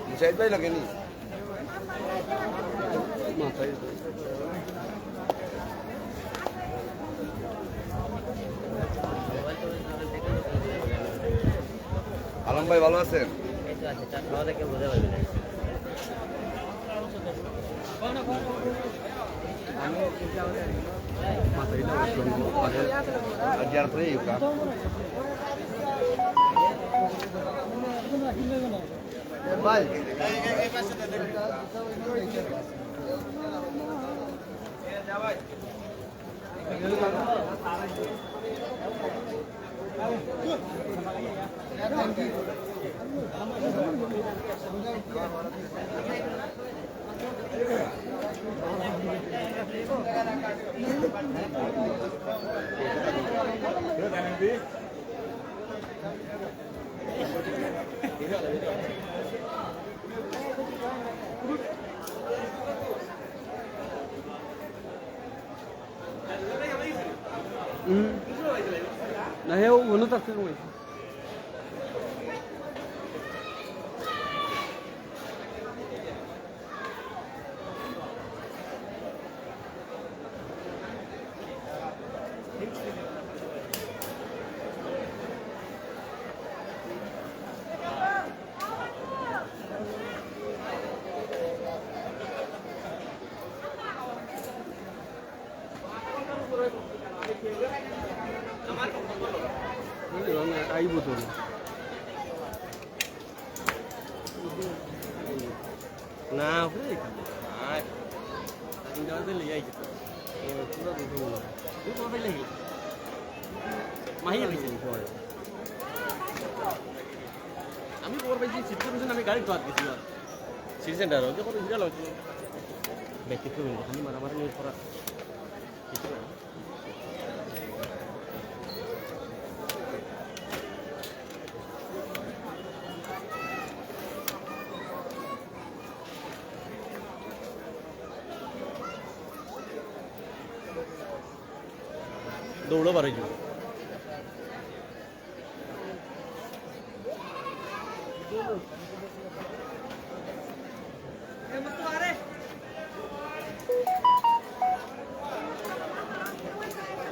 মুসাইদ ভাই লাগেনি আলম ভাই ভালো আছেন? ভাই Na real, eu não tá sendo isso. Aí botou. Nào, cái gì? Đấy. Anh nói với lì ấy. Chúng ta dùng dùng. Chúng ta với lì. Máy lì rồi. আমি খবর পাইছি city আমি গাড়ি ড্রপ গেছিলাম city centre যখন ভিড় লাগছিল ব্যক্তি তো আমি মারামারি নিয়ে করা দৌড়ো বাড়ি যাও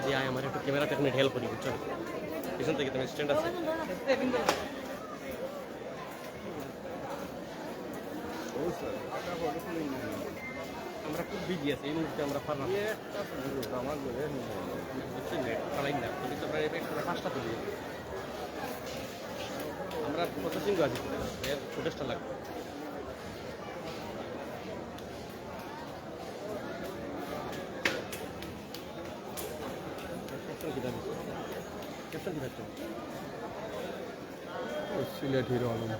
जी आए हमारे कैमरा तक में हेल्प करी चलो पिछन থেকে তুমি স্ট্যান্ড আছে আমরা খুব বিজি আছি এই মুহূর্তে আমরা পারলাম আমার নেট চালাই না তুমি তো প্রায় একটা পাঁচটা তুলি আমরা প্রসেসিং আছি এর ফুটেজটা লাগবে कैप्टन की सिलेट हीरो आलम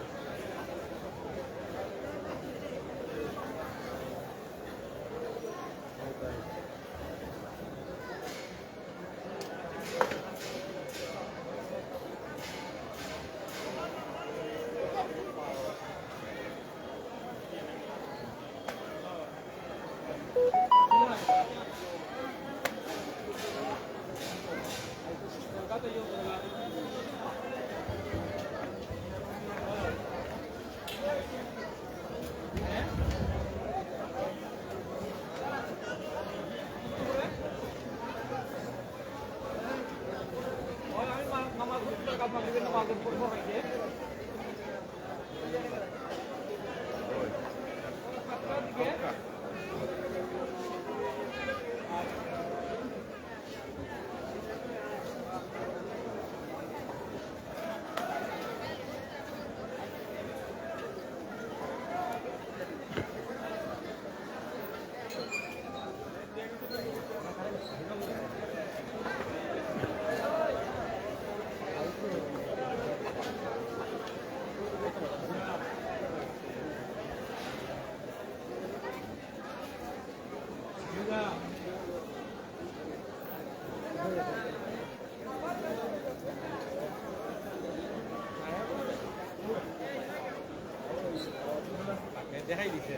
দেখাই দিচ্ছে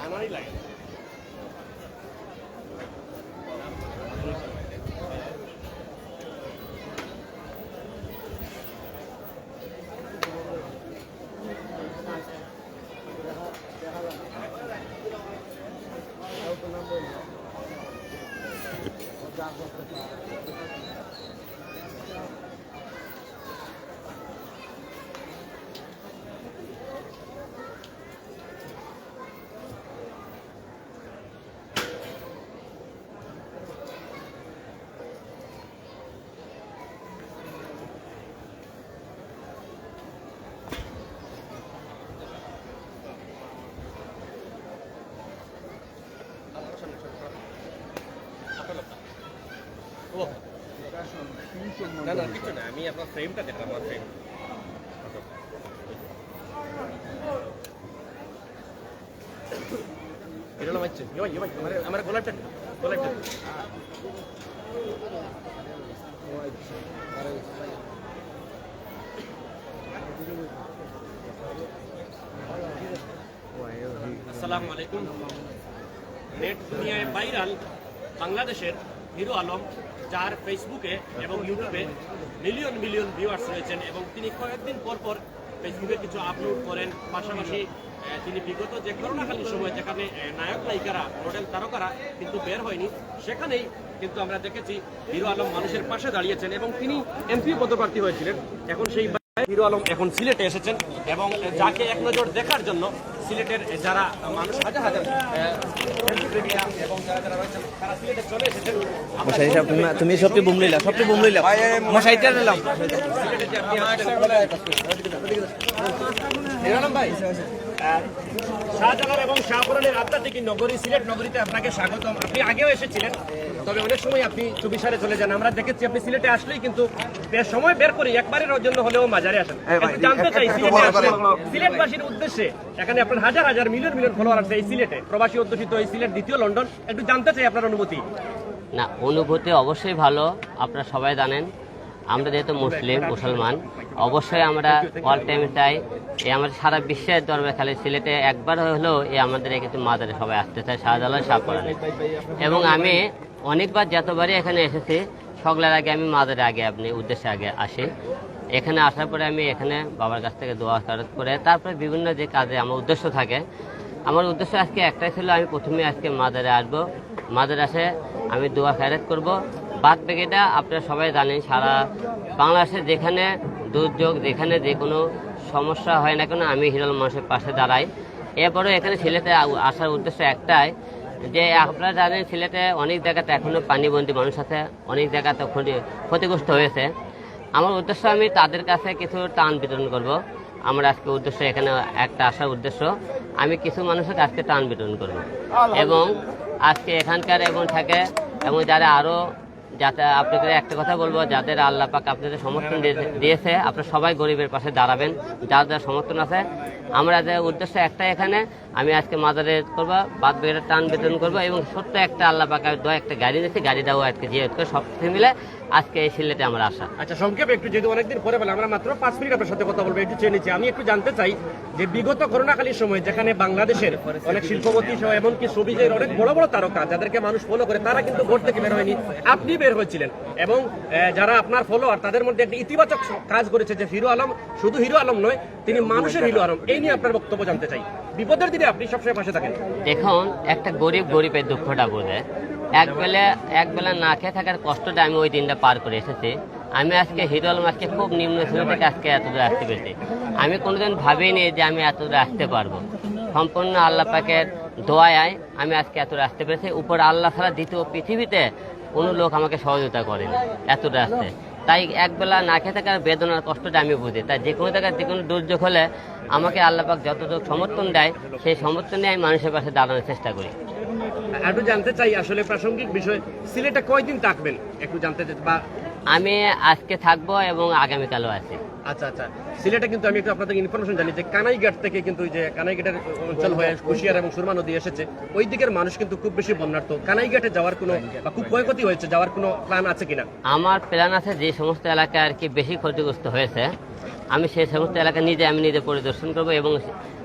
আমারই লাগে না না কিছু না, আমি আপনার ফ্রেমটা দেখলাম, আমার ফ্রেম এরকম হচ্ছে আমার গোলাপটা গোলাপটা আসসালামু আলাইকুম। নেট দুনিয়ায় ভাইরাল বাংলাদেশের হিরো আলম, যার ফেসবুকে এবং ইউটিউবে মিলিয়ন মিলিয়ন ভিউয়ার্স রয়েছেন এবং তিনি কয়েকদিন পর পর ফেসবুকে কিছু আপলোড করেন। পাশাপাশি তিনি বিগত যে করোনাকালীন সময় যেখানে নায়ক নায়িকারা, মডেল তারকারা কিন্তু বের হয়নি, সেখানেই কিন্তু আমরা দেখেছি হিরো আলম মানুষের পাশে দাঁড়িয়েছেন এবং তিনি এমপি পদপ্রার্থী হয়েছিলেন। এখন সেই হিরো আলম এখন সিলেটে এসেছেন এবং যাকে এক নজর দেখার জন্য সিলেটের যারা মানুষ হাজার হাজার এবং যারা যারা রয়েছেন তারা সিলেটে চলে এসেছেন। মশাই সাহেব তুমি সবটি বুম লইলা, সবটি বুম লইলা, মশাইটা নিলাম। সিলেটে যে আপনি আসছেন হিরো আলম ভাই, শাহজালাল এবং শাহপুরানের আধ্যাত্মিক নগরী সিলেট নগরীতে আপনাকে স্বাগতম। আপনি আগেও এসেছিলেন, তবে অনেক সময় আপনি চুবিসারে চলে যান। আমরা দেখেছি আপনি সিলেটে আসলেই কিন্তু বেশ সময় বের করে একবারের জন্য হলেও মাজারে আসেন। একটু জানতে চাই সিলেটে আসলেন সিলেটবাসীর উদ্দেশ্যে, এখানে আপনার হাজার হাজার মিলিয়ন মিলিয়ন ফলোয়ার আছে এই সিলেটে, প্রবাসী অধ্যুষিত এই সিলেট দ্বিতীয় লন্ডন, একটু জানতে চাই আপনার অনুভূতি। না, অনুভূতি অবশ্যই ভালো। আপনারা সবাই জানেন আমরা যেহেতু মুসলমান, অবশ্যই আমরা অল টাইম চাই এই আমাদের সারা বিশ্বের দরবারে খালি সিলেটে একবার হলেও এই আমাদের কিন্তু মাজারে সবাই আসতে চায়, শাহজালাল শাহপুরানে। এবং আমি অনেকবার যতবারই এখানে এসেছি সকলের আগে আমি মাজারে আগে আপনি উদ্দেশ্যে আগে আসি। এখানে আসার পরে আমি এখানে বাবার কাছ থেকে দোয়া খায়রাত করে তারপরে বিভিন্ন যে কাজে আমার উদ্দেশ্য থাকে, আমার উদ্দেশ্য আজকে একটাই ছিল, আমি প্রথমে আজকে মাজারে আসবো, মাজারে আসে আমি দোয়া খায়রাত করব। বাদ বাকিটা আপনারা সবাই জানেন সারা বাংলাদেশে যেখানে দুর্যোগ, যেখানে যে কোনো সমস্যা হয় না কেন আমি হিরো আলম মানুষের পাশে দাঁড়াই। এরপরে এখানে সিলেটে আসার উদ্দেশ্য একটাই যে আপনারা জানেন সিলেটে অনেক জায়গাতে এখনও পানিবন্দী মানুষ আছে, অনেক জায়গাতে ক্ষতিগ্রস্ত হয়েছে। আমার উদ্দেশ্য আমি তাদের কাছে কিছু ত্রাণ বিতরণ করব। আমার আজকে উদ্দেশ্য এখানে একটা আসার উদ্দেশ্য আমি কিছু মানুষের আজকে ত্রাণ বিতরণ করব এবং আজকে এখানকার এবং থাকে এবং যারা আরও, যাতে আপনাদের একটা কথা বলবো, যাদের আল্লাহ পাক আপনাদের সমর্থন দিয়েছে আপনারা সবাই গরিবের পাশে দাঁড়াবেন, যার যার সমর্থন আছে। আমরা যে উদ্দেশ্য একটা এখানে আমি আজকে মাজারে করবো, বাদ বাকিটা টান বেতন করবো এবং ছোট্ট একটা আল্লাহ পাক একটা গাড়ি দিয়েছি, গাড়িটাও আজকে জিয়ারত করে সব কিছু মিলে আজকে এই সিলেটে আমরা আসা। আচ্ছা, সংক্ষেপে একটু, যেহেতু অনেকদিন পরে বলে আমরা মাত্র 5 মিনিট আপনার সাথে কথা বলবো, একটু চেয়ে নিচ্ছি। আমি একটু জানতে চাই যে বিগত করোনাকালীন সময় যেখানে বাংলাদেশের অনেক শিল্পপতি সহ এমনকি ছবিজের অনেক বড় বড় তারকা যাদেরকে মানুষ ফলো করে তারা কিন্তু ভোট থেকে বের হয়নি, আপনি বের হয়েছিলেন এবং যারা আপনার ফলোয়ার তাদের মধ্যে একটা ইতিবাচক কাজ করেছে যে হিরো আলম শুধু হিরো আলম নয়, তিনি মানুষের হিরো আলম। এই নিয়ে আপনার বক্তব্য জানতে চাই। বিপদের দিনে আপনি সবসময় পাশে থাকেন। দেখুন, একটা গরিবের দুঃখটা বোঝে, একবেলা না খেয়ে থাকার কষ্টটা আমি ওই দিনটা পার করে এসেছি। আমি আজকে হিরো আলম আজকে খুব নিম্ন শ্রেণী থেকে আজকে এতদূর আসতে পেরেছি। আমি কোনোদিন ভাবিনি যে আমি এতদূর আসতে পারবো। সম্পূর্ণ আল্লাহ পাকের দোয়ায় আমি আজকে এতদূর আসতে পেরেছি। উপর আল্লাহ ছাড়া দ্বিতীয় পৃথিবীতে কোনো লোক আমাকে সহযোগিতা করেনি এতদূর আসতে। তাই একবেলা না খেয়ে থাকার বেদনার কষ্টটা আমি বুঝি। তাই যে কোনো জায়গায় যে কোনো দুর্যোগ হলে আমাকে আল্লাহ পাক যতটুকু সমর্থন দেয় সেই সমর্থনে আমি মানুষের পাশে দাঁড়ানোর চেষ্টা করি। একটু জানতে চাই আসলে প্রাসঙ্গিক বিষয়, সিলেটে কয়দিন থাকবেন একটু জানতে চাই, বা আমি আজকে থাকবো এবং আগামীকালও আছি। আচ্ছা আচ্ছা, সিলেটে কিন্তু আমি একটু আপনাদের ইনফরমেশন জানি যে কানাইঘাট থেকে কিন্তু যে কানাইঘাটের অঞ্চল হয়ে কুশিয়ার এবং সুরমা নদী এসেছে, ওই দিকের মানুষ কিন্তু খুব বেশি বন্যার্থ। কানাইঘাটে যাওয়ার কোনো বা খুব ক্ষয়ক্ষতি হয়েছে, যাওয়ার কোনো প্ল্যান আছে কিনা? আমার প্ল্যান আছে যে সমস্ত এলাকা আর কি বেশি ক্ষতিগ্রস্ত হয়েছে আমি সেই সমস্ত এলাকা আমি নিজে পরিদর্শন করব এবং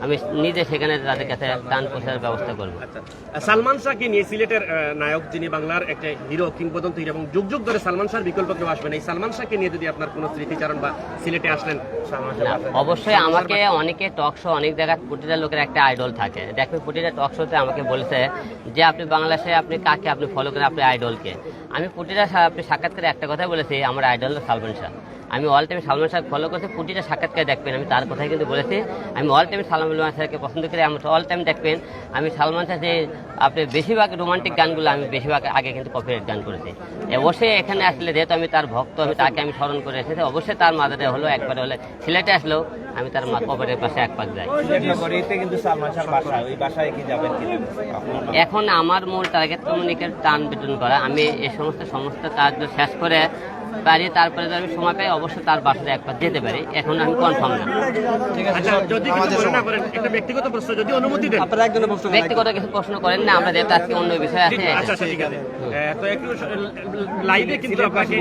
আমি নিজে সেখানে তাদের কাছে ত্রাণ পৌঁছানোর ব্যবস্থা করব। আচ্ছা, সালমান শাহকে নিয়ে সিলেটের নায়ক, যিনি বাংলার একটা হিরো, কিংবদন্তি এবং যুগ যুগ ধরে সালমান শাহর বিকল্প কেউ আসবেন, এই সালমান শাহকে নিয়ে যদি আপনার কোনো স্মৃতিচারণ বা সিলেটে আসলেন? অবশ্যই আমাকে অনেকে টক শো, অনেক জায়গায় প্রতিটা লোকের একটা আইডল থাকে। দেখবেন প্রতিটা টক শোতে আমাকে বলেছে যে আপনি বাংলাদেশে আপনি কাকে আপনি ফলো করেন, আপনি আইডলকে। আমি প্রতিটা আপনি সাক্ষাৎকারে একটা কথাই বলেছি, আমার আইডল সালমান শাহ। আমি all time Salman Shah follow করতে, প্রতিটা সাক্ষাৎকারে দেখবেন আমি তার কথাই কিন্তু বলেছি। আমি অল টাইম সালমান শাহকে পছন্দ করি। আমি অল টাইম দেখবেন আমি সালমান শাহ যে আপনি বেশিরভাগ রোমান্টিক গানগুলো আমি বেশিরভাগ আগে কিন্তু কপিরাইট গান করেছি। অবশ্যই এখানে আসলে যেহেতু আমি তার ভক্ত, আমি তাকে আমি স্মরণ করে এসেছি। অবশ্যই তার মাঝে হলো একবার হলে সিলেটে আসলেও আমি তার কবরের পাশে এক পাক যাই। এখন আমার মূল টার্গেট কমিউনিকেট টান বেতন করা। আমি এই সমস্ত কাজগুলো শেষ করে পারি, তারপরে আমি সময় পাই অবশ্যই তার বাসায় একবার যেতে পারি। এখন আমি কনফার্ম না। আচ্ছা, যদি কিছু মনে না করেন, একটা ব্যক্তিগত প্রশ্ন, যদি অনুমতি দেন। ব্যক্তিগত কিছু প্রশ্ন করেন না, আমরা যেহেতু আজকে অন্য বিষয় আছে। আচ্ছা ঠিক আছে। তো একটু লাইভে কিন্তু আপনাকে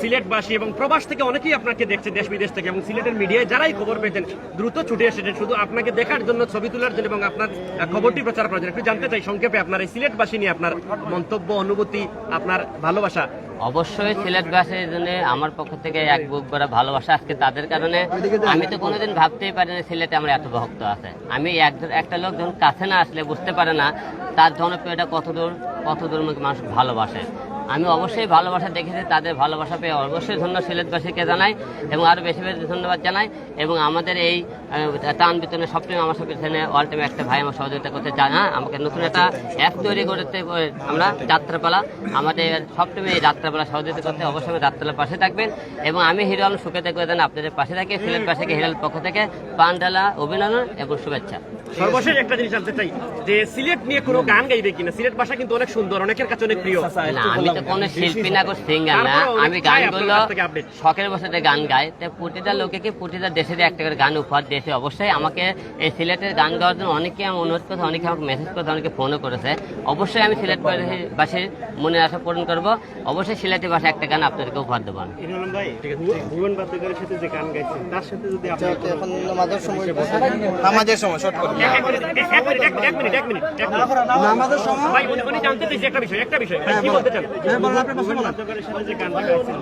সিলেটবাসী এবং প্রবাস থেকে অনেকেই আপনাকে দেখছে, দেশ বিদেশ থেকে, এবং সিলেটের মিডিয়ায় যারাই খবর পেয়েছেন দ্রুত ছুটে এসেছেন শুধু আপনাকে দেখার জন্য, ছবি তোলার জন্য এবং আপনার খবরটি প্রচার করার জন্য। একটু জানতে চাই সংক্ষেপে আপনার এই সিলেটবাসী নিয়ে আপনার মন্তব্য, অনুভূতি, আপনার ভালোবাসা। অবশ্যই সিলেটবাসীর জন্য আমার পক্ষ থেকে এক বুক ভরা ভালোবাসা। আজকে তাদের কারণে আমি তো কোনোদিন ভাবতেই পারি না সিলেটে আমার এত ভক্ত আছে। আমি একটা লোক যখন কাছে না আসলে বুঝতে পারে না তার জনপ্রিয়তা কতদূর মানুষ ভালোবাসে। আমি অবশ্যই ভালোবাসা দেখেছি, তাদের ভালোবাসা পেয়ে অবশ্যই ধন্যবাদ সিলেটবাসীকে জানাই এবং আরও বেশি বেশি ধন্যবাদ জানাই। এবং আমাদের এই টান বিতরণে সবটাই আমার সাথে অল টাইম একটা ভাই আমার সহযোগিতা করতে চায়। আমাকে নতুন একটা অ্যাপ তৈরি করতে আমরা যাত্রাপালা, আমাদের সবটাই এই যাত্রাপালা সহযোগিতা করতে অবশ্যই আমি যাত্রাপালার পাশে থাকবেন এবং আমি হিরো আলম সুখে থেকে দেন আপনাদের পাশে থাকি। সিলেটবাসীকে হিরো আলমের পক্ষ থেকে পানডালা অভিনন্দন এবং শুভেচ্ছা। সর্বশেষ একটা জিনিস জানতে চাই যে সিলেট নিয়ে কোনো গান গাইবে কিনা? সিলেট ভাষা কিন্তু অনেক সুন্দর, অনেকের কাছে অনেক প্রিয়। না, আমি তো কোনো শিল্পী না, কোনো সিঙ্গার না। আমি গানগুলো শখের বসে গান গাই। তো প্রতিটা লোকেকে প্রতিটা দেশের একটা করে গান উপহার দিয়েছে। অবশ্যই আমাকে এই সিলেটের গান গাওয়ার জন্য অনেকে আমি অনুরোধ করছে, অনেকে আমাকে মেসেজ করছে, অনেকে ফোনও করেছে। অবশ্যই আমি সিলেটবাসীর মনের আশা পূরণ করব। অবশ্যই সিলেটি ভাষা একটা গান আপনাদেরকে উপহার দেবো। ভুবন বাদ্যকরের সাথে যে গান গাইছেন তার সাথে যদি নামাজের সময় শর্ট করে এক মিনিট ভাই, উনি জানতে চাইছে একটা বিষয় কি বলতে চান? ভুবন বাদ্যকরের সাথে যে গানটা গাইছেন।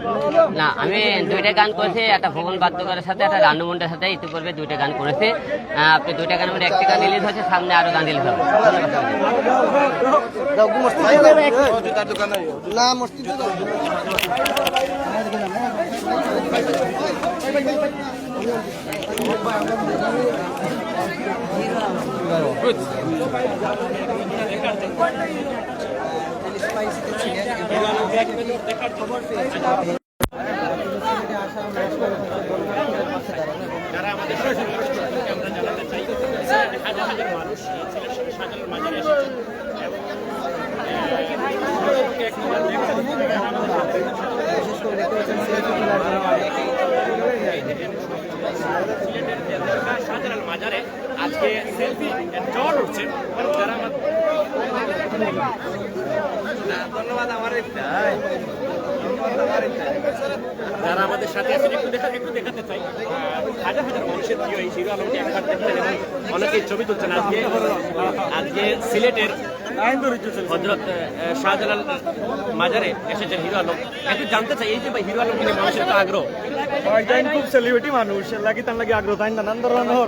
না, আমি দুইটা গান করেছি, একটা ভুবন বাদ্যকরের সাথে, একটা রান্নু মুন্ডার সাথে। ইতিপূর্বে দুইটা গান করেছি। আপনি দুইটা গানের মধ্যে একটা গান রিলিজ হচ্ছে, সামনে আরো গান রিলিজ হবে। যারা আমাদের আমরা জানাতে চাই, হাজার হাজার মানুষ সিলেট শহরের শাহজালাল মাজারে এসেছেন এবং শাহজালাল মাজারে আজকে সেলফি ঝড় উঠছে। যারা ধন্যবাদ আমার যারা আমাদের সাথে আছেন একটু দেখাতে চাই হাজার হাজার মানুষের প্রিয় এই হিরো আলমকে একবার দেখতেন এবং অনেকেই ছবি তুলছেন। আজকে সিলেটের হযরত শাহজালাল মাজারে এসেছেন হিরো আলম। একটু জানতে চাই এই যে ভাই হিরো আলম নিয়ে মানুষের তো আগ্রহ, খুব সেলিব্রিটি মানুষ লাগি তার লাগে আগ্রহ তাই নানান ধরনের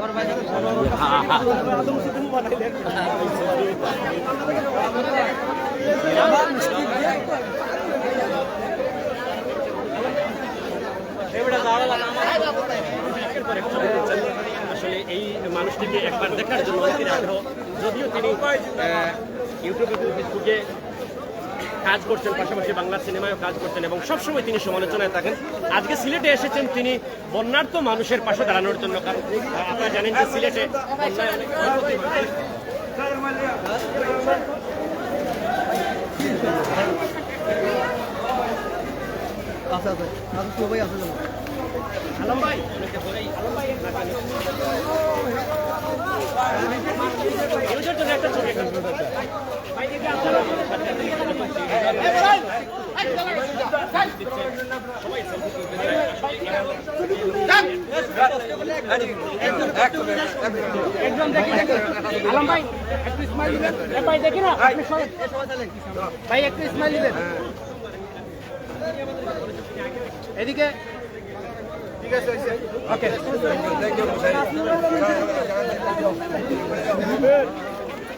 আসলে এই মানুষটিকে একবার দেখার জন্য অনেকের আগ্রহ। যদিও তিনি ইউটিউবে ফেসবুকে কাজ করছেন, পাশাপাশি বাংলা সিনেমায়ও কাজ করছেন এবং সবসময় তিনি সমালোচনায় থাকেন। আজকে সিলেটে এসেছেন তিনি বন্যার্ত মানুষের পাশে দাঁড়ানোর জন্য। কারণ আপনারা জানেন যে সিলেটে বন্যায় অনেক ক্ষয়ক্ষতি হয়েছে। আলম ভাই ইউজার জন্য একটা ছবি ভাই দেখি আপনারা সবাই সেলফি একদম দেখি আলম ভাই একটু স্মাইল দিবেন ভাই দেখি না আপনি ভাই একটু স্মাইল দিবেন এদিকে ঠিক আছে ওকে থ্যাংক ইউ